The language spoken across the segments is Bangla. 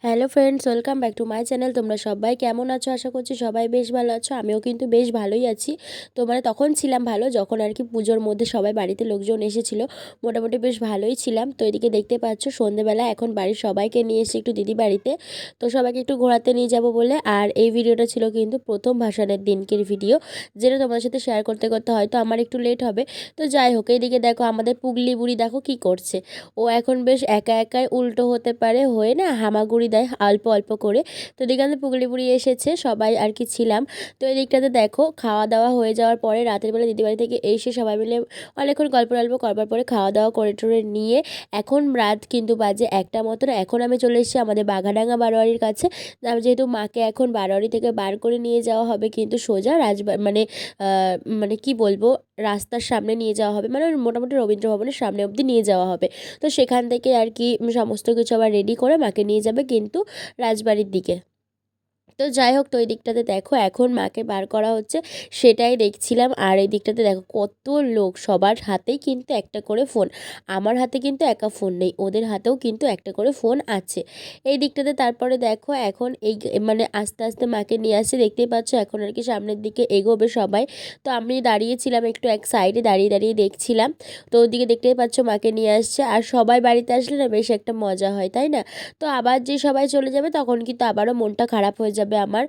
Hello friends, welcome back to my channel. তোমরা সবাই কেমন আছো? আশা করছি সবাই বেশ ভালো আছো। আমিও কিন্তু বেশ ভালোই আছি। তো তখন ছিলাম ভালো, যখন আর কি পুজোর মধ্যে সবাই বাড়িতে লোকজন এসেছিলো। মোটামুটি বেশ ভালোই ছিলাম। তো এদিকে দেখতে পাচ্ছ সন্ধেবেলা এখন বাড়ির সবাইকে নিয়ে এসে একটু দিদি বাড়িতে, তো সবাইকে একটু ঘোরাতে নিয়ে যাব বলে। আর এই ভিডিওটা ছিল কিন্তু প্রথম ভাসানের দিনকের ভিডিও, যেটা তোমাদের সাথে শেয়ার করতে করতে হয়তো আমার একটু লেট হবে। তো যাই হোক, এইদিকে দেখো আমাদের পুগলি বুড়ি দেখো কি করছে। ও এখন বেশ একা একাই উল্টো হতে পারে হয়ে না হামাগুড়ি দেয় অল্প অল্প করে। তো এদিকে আমাদের পুগলি বুড়ি এসেছে, সবাই আর কি ছিলাম। তো এদিকটাতে দেখো খাওয়া দাওয়া হয়ে যাওয়ার পরে রাতের বেলা দিদিবাড়ি থেকে এসে সবাই মিলে অনেকক্ষণ গল্প করবার পরে খাওয়া দাওয়া করে টোরে নিয়ে এখন রাত কিন্তু বাজে 1টা মতন। এখন আমি চলে এসেছি আমাদের বাঘাডাঙ্গা বারোয়ারির কাছে। যেহেতু মাকে এখন বারোয়ারি থেকে বার করে নিয়ে যাওয়া হবে কিন্তু সোজা মানে মানে কি বলবো, রাস্তার সামনে নিয়ে যাওয়া হবে, মানে মোটামুটি রবীন্দ্র ভবনের সামনে অবধি নিয়ে যাওয়া হবে। তো সেখান থেকে আর কি সমস্ত কিছু আবার রেডি করে মাকে নিয়ে যাবে কিন্তু রাজবাড়ির দিকে। তো যাই হোক, তো এই দিকটাতে দেখো এখন মাকে বার করা হচ্ছে, সেটাই দেখছিলাম। আর এই দিকটাতে দেখো কত লোক, সবার হাতেই কিন্তু একটা করে ফোন। আমার হাতে কিন্তু একা ফোন নেই, ওদের হাতেও কিন্তু একটা করে ফোন আছে। এই দিকটাতে তারপরে দেখো এখন এই মানে আস্তে আস্তে মাকে নিয়ে আসছে, দেখতেই পাচ্ছ এখন আর কি সামনের দিকে এগোবে সবাই। তো আমি দাঁড়িয়েছিলাম একটু এক সাইডে, দাঁড়িয়ে দাঁড়িয়ে দেখছিলাম। তো ওদিকে দেখতেই পাচ্ছ মাকে নিয়ে আসছে। আর সবাই বাড়িতে আসলে না বেশ একটা মজা হয়, তাই না? তো আবার যে সবাই চলে যাবে তখন কিন্তু আবারও মনটা খারাপ হয়ে যাবে আমার,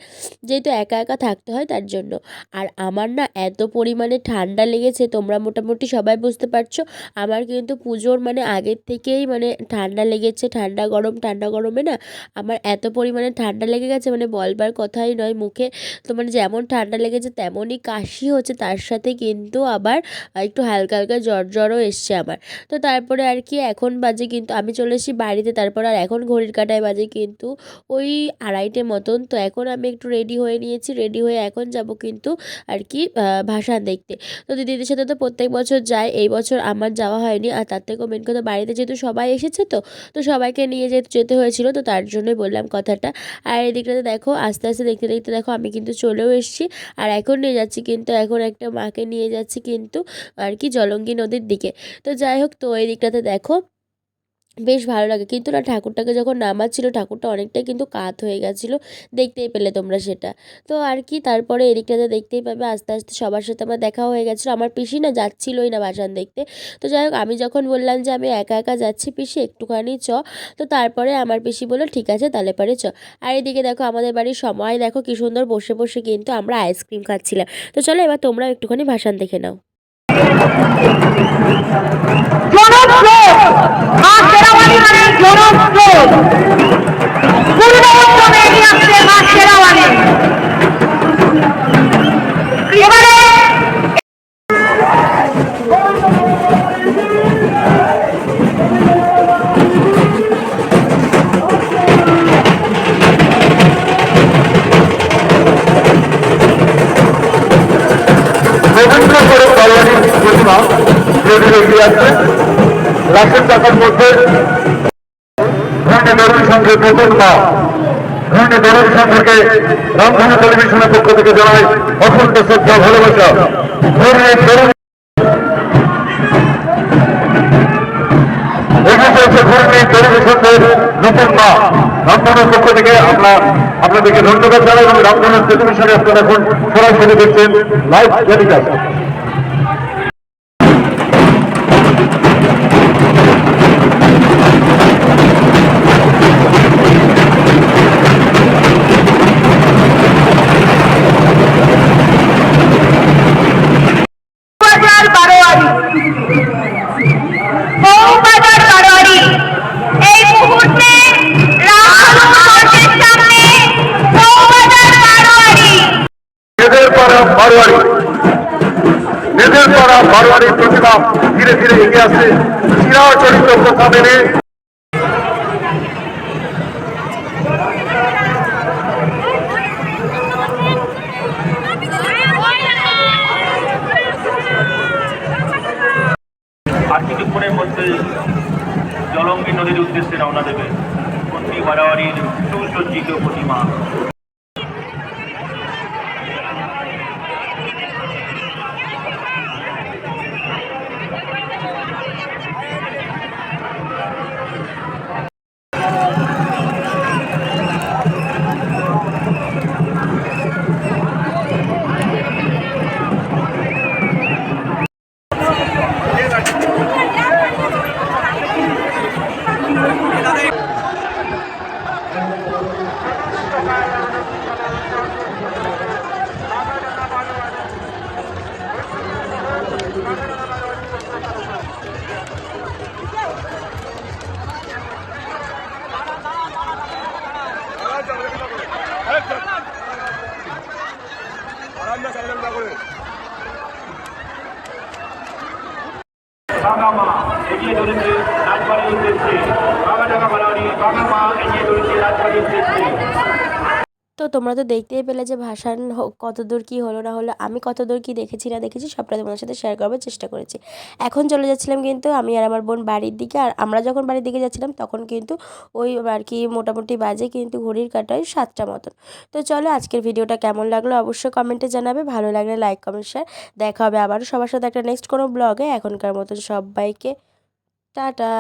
যেহেতু একা একা থাকতে হয় তার জন্য। আর আমার না এত পরিমাণে ঠান্ডা লেগেছে, তোমরা মোটামুটি সবাই বুঝতে পারছো। আমার কিন্তু পুজোর মানে আগের থেকেই মানে ঠান্ডা লেগেছে, ঠান্ডা গরমে না আমার এত পরিমাণে ঠান্ডা লেগে গেছে, মানে বলবার কথাই নয় মুখে। তো মানে যেমন ঠান্ডা লেগেছে তেমনই কাশি হচ্ছে, তার সাথে কিন্তু আবার একটু হালকা হালকা জ্বরও এসছে আমার। তো তারপরে আর কি এখন বাজে কিন্তু আমি চলে এসেছি বাড়িতে। তারপর আর এখন ঘড়ির কাঁটায় বাজে কিন্তু ওই 2:30 মতন। তো এখন আমি একটু রেডি হয়ে নিয়েছি, রেডি হয়ে এখন যাব কিন্তু আর কি ভাসান দেখতে। তো দিদিদের সাথে তো প্রত্যেক বছর যাই, এই বছর আমার যাওয়া হয়নি। আর তার থেকেও মেন কথা বাড়িতে যেহেতু সবাই এসেছে, তো সবাইকে নিয়ে যেতে হয়েছিল, তো তার জন্যই বললাম কথাটা। আর এই দিকটাতে দেখো আস্তে আস্তে দেখতে দেখতে দেখো আমি কিন্তু চলেও এসেছি। আর এখন নিয়ে যাচ্ছি কিন্তু এখন একটা মাকে নিয়ে যাচ্ছি কিন্তু আর কি জলঙ্গি নদীর দিকে। তো যাই হোক, তো এই দিকটাতে দেখো বেশ ভালো লাগে কিন্তু না, ঠাকুরটাকে যখন নামাচ্ছিল ঠাকুরটা অনেকটাই কিন্তু কাত হয়ে গেছিলো, দেখতেই পেলে তোমরা সেটা। তো আর কি তারপরে এদিকটাতে দেখতেই পাবে আস্তে আস্তে সবার সাথে আমার দেখা হয়ে গেছিলো। আমার পিসি না যাচ্ছিলোই না ভাসান দেখতে। তো যাই হোক, আমি যখন বললাম যে আমি একা একা যাচ্ছি পিসি একটুখানি তো তারপরে আমার পিসি বললো ঠিক আছে তাহলে পরে আর এদিকে দেখো আমাদের বাড়ির সময় দেখো কি সুন্দর বসে বসে কিন্তু আমরা আইসক্রিম খাচ্ছিলাম। তো চলো এবার তোমরা একটুখানি ভাসান দেখে নাও। লাশের টাকার মধ্যে সংঘের নতুন মা ধরনের সংঘকে রামধনু টেলিভিশনের পক্ষ থেকে জানাই অত্যন্ত শ্রদ্ধা ভালোবাসা। টেলিভিশনের নতুন মা রামধনুর পক্ষ থেকে আমরা আপনাদেরকে ধন্যবাদ জানাই এবং রামধনু টেলিভিশনে আপনারা এখন সরাসরি দেখছেন লাইভ টেলিকাস্ট। নিজের পাড়া বারোয়ারির প্রতিভা ধীরে ধীরে এগিয়ে আসছে চিরাচরিত প্রথা মেনে। আর কিছুক্ষণের মধ্যে জলঙ্গি নদীর উদ্দেশ্যে রওনা দেবে কন্যা বারোয়ারির সুসজ্জিত প্রতিমা। বাঘা মা এগিয়ে চলেছে রাজবাড়ির উদ্দেশ্যে। বাঘাডাঙ্গা বাড়াবাড়ি বাঘা মা এগিয়ে চলেছে রাজবাড়ির উদ্দেশ্যে। তো তোমরা তো দেখতেই পেলে যে ভাসান কতদূর কী হলো না হলো, আমি কতদূর কী দেখেছি না দেখেছি সবটা তোমাদের সাথে শেয়ার করার চেষ্টা করেছি। এখন চলে যাচ্ছিলাম কিন্তু আমি আর আমার বোন বাড়ির দিকে, আর আমরা যখন বাড়ির দিকে যাচ্ছিলাম তখন কিন্তু ওই আর কি মোটামুটি বাজে কিন্তু ঘড়ির কাঁটায় 7টা মতন। তো চলো আজকের ভিডিওটা কেমন লাগলো অবশ্যই কমেন্টে জানাবে, ভালো লাগলে লাইক কমেন্ট শেয়ার। দেখা হবে আবারও সবার সাথে একটা নেক্সট কোনো ব্লগে। এখনকার মতন সবাইকে টাটা।